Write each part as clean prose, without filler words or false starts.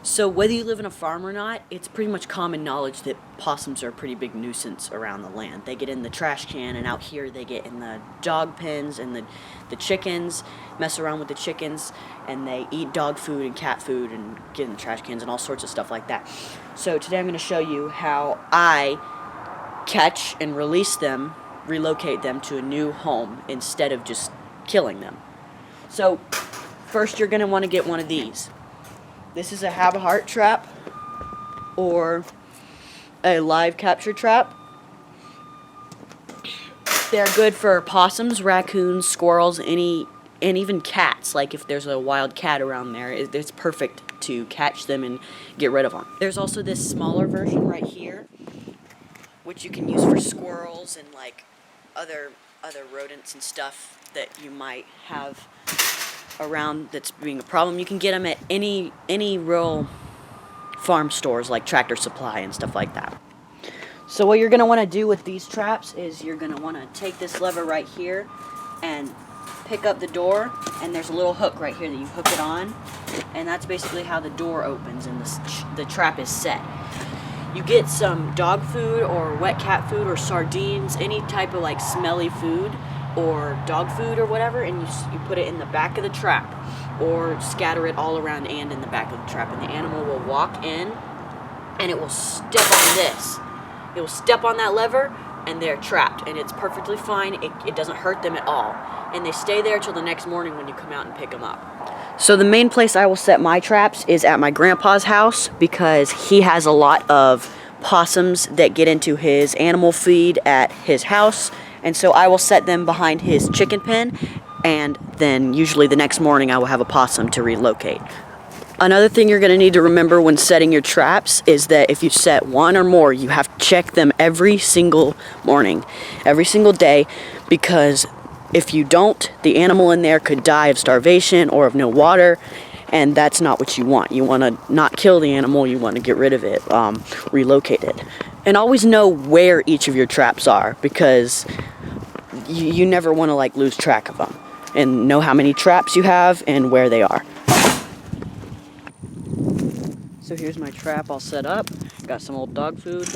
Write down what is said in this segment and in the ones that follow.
So whether you live in a farm or not, it's pretty much common knowledge that possums are a pretty big nuisance around the land. They get in the trash can, and out here they get in the dog pens and the chickens, mess around with the chickens, and they eat dog food and cat food and get in the trash cans and all sorts of stuff like that. So today I'm going to show you how I catch and release them, relocate them to a new home instead of just killing them. So first you're going to want to get one of these. This is a have a heart trap or a live capture trap. They're good for possums, raccoons, squirrels, and even cats. Like if there's a wild cat around there, it's perfect to catch them and get rid of them. There's also this smaller version right here, which you can use for squirrels and like other rodents and stuff that you might have around that's being a problem. You can get them at any real farm stores like Tractor Supply and stuff like that. So what you're going to want to do with these traps is you're going to want to take this lever right here and pick up the door, and there's a little hook right here that you hook it on, and that's basically how the door opens and the trap is set. You get some dog food or wet cat food or sardines, any type of like smelly food or dog food or whatever, and you put it in the back of the trap or scatter it all around and in the back of the trap, and the animal will walk in and it will step on this. It will step on that lever and they're trapped, and it's perfectly fine. It doesn't hurt them at all, and they stay there till the next morning when you come out and pick them up. So the main place I will set my traps is at my grandpa's house because he has a lot of possums that get into his animal feed at his house. And so I will set them behind his chicken pen, and then usually the next morning I will have a possum to relocate. Another thing you're going to need to remember when setting your traps is that if you set one or more, you have to check them every single morning, every single day, because if you don't, the animal in there could die of starvation or of no water, and that's not what you want. You want to not kill the animal, you want to get rid of it, relocate it. And always know where each of your traps are, because you never want to like lose track of them, and know how many traps you have and where they are. So here's my trap all set up. Got some old dog food.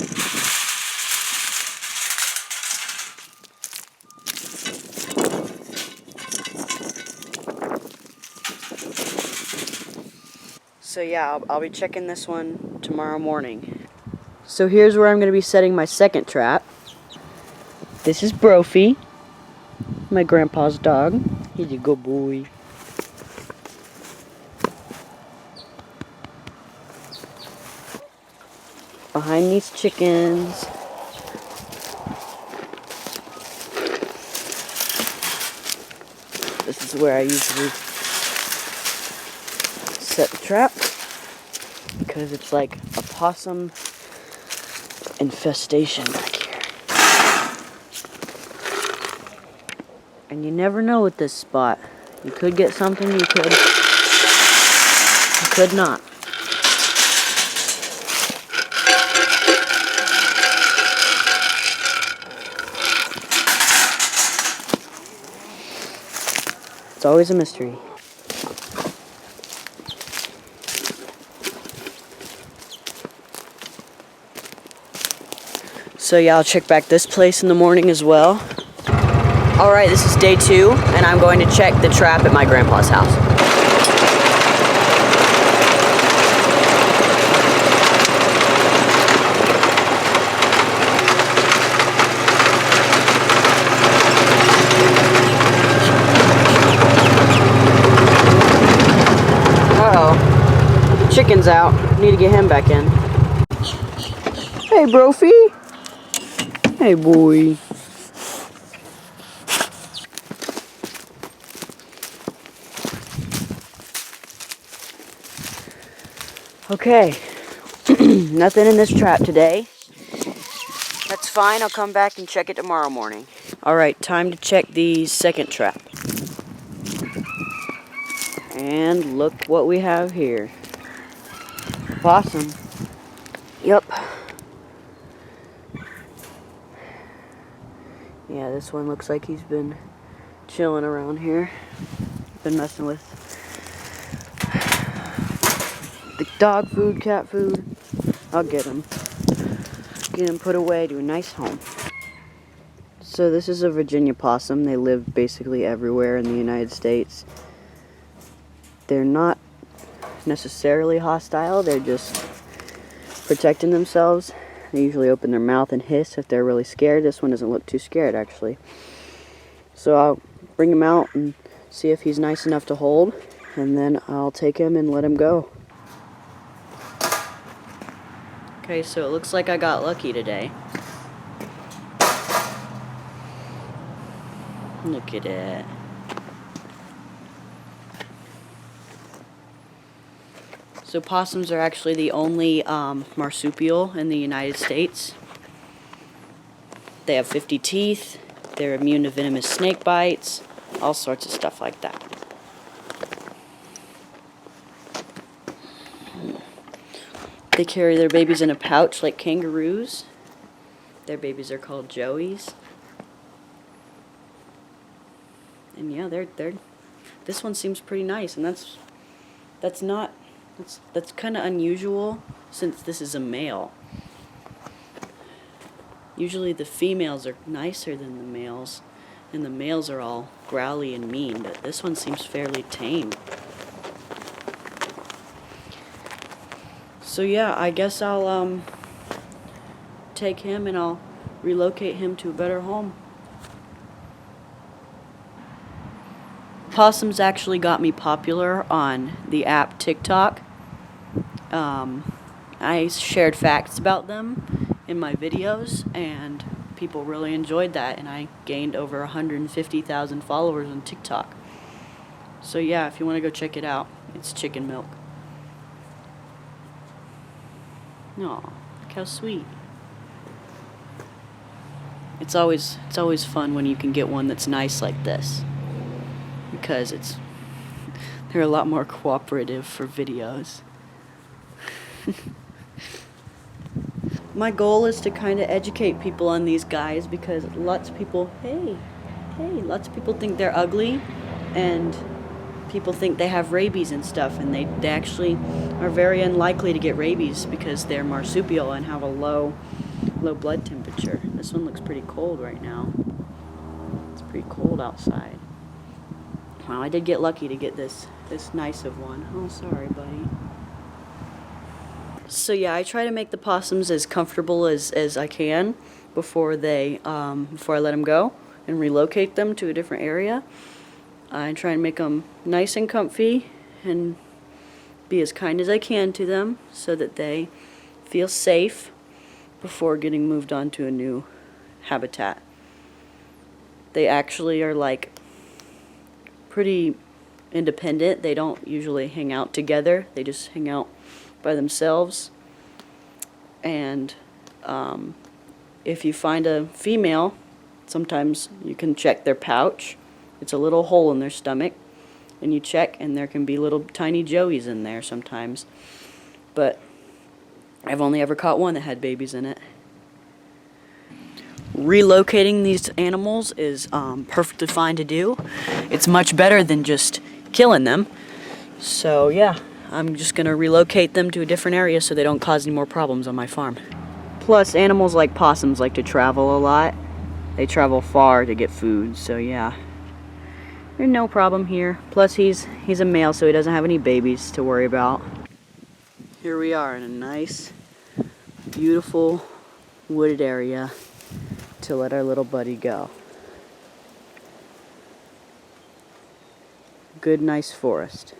So yeah, I'll be checking this one tomorrow morning. So here's where I'm going to be setting my second trap. This is Brophy, my grandpa's dog. He's a good boy. Behind these chickens. This is where I usually set the trap, because it's like a possum infestation back here. And you never know with this spot. You could get something, you could not. It's always a mystery. So yeah, I'll check back this place in the morning as well. Alright, this is day 2, and I'm going to check the trap at my grandpa's house. Uh-oh. Chicken's out. Need to get him back in. Hey, Brophy. Hey, boy. Okay, nothing in this trap today. That's fine, I'll come back and check it tomorrow morning. Alright, time to check the second trap. And look what we have here. Possum. Yep. Yeah, this one looks like he's been chilling around here. Been messing with the dog food, cat food. I'll get them. Get them put away to a nice home. So this is a Virginia possum. They live basically everywhere in the United States. They're not necessarily hostile. They're just protecting themselves. They usually open their mouth and hiss if they're really scared. This one doesn't look too scared, actually. So I'll bring him out and see if he's nice enough to hold, and then I'll take him and let him go. Okay, so it looks like I got lucky today. Look at it. So possums are actually the only marsupial in the United States. They have 50 teeth. They're immune to venomous snake bites. All sorts of stuff like that. They carry their babies in a pouch like kangaroos. Their babies are called joeys. And yeah, this one seems pretty nice, and that's kind of unusual since this is a male. Usually the females are nicer than the males, and the males are all growly and mean, but this one seems fairly tame. So yeah, I guess I'll take him and I'll relocate him to a better home. Possums actually got me popular on the app TikTok. I shared facts about them in my videos, and people really enjoyed that, and I gained over 150,000 followers on TikTok. So yeah, if you want to go check it out, it's chicken milk. Aw, look how sweet. It's always fun when you can get one that's nice like this, because they're a lot more cooperative for videos. My goal is to kind of educate people on these guys, because lots of people, lots of people think they're ugly, and people think they have rabies and stuff, and they actually are very unlikely to get rabies because they're marsupial and have a low blood temperature. This one looks pretty cold right now. It's pretty cold outside. Wow, I did get lucky to get this nice of one. Oh, sorry, buddy. So yeah, I try to make the possums as comfortable as I can before I let them go and relocate them to a different area. I try and make them nice and comfy and be as kind as I can to them so that they feel safe before getting moved on to a new habitat. They actually are like pretty independent. They don't usually hang out together. They just hang out by themselves. And if you find a female, sometimes you can check their pouch. It's a little hole in their stomach, and you check, and there can be little tiny joeys in there sometimes. But I've only ever caught one that had babies in it. Relocating these animals is perfectly fine to do. It's much better than just killing them. So yeah, I'm just going to relocate them to a different area so they don't cause any more problems on my farm. Plus, animals like possums like to travel a lot. They travel far to get food, so yeah. There's no problem here. Plus, he's a male, so he doesn't have any babies to worry about. Here we are in a nice, beautiful, wooded area to let our little buddy go. Good, nice forest.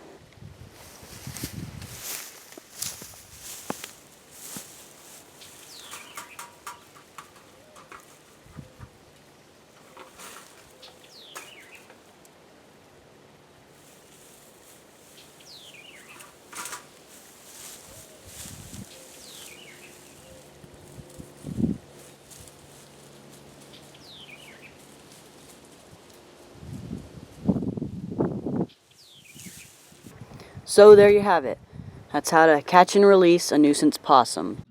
So there you have it. That's how to catch and release a nuisance possum.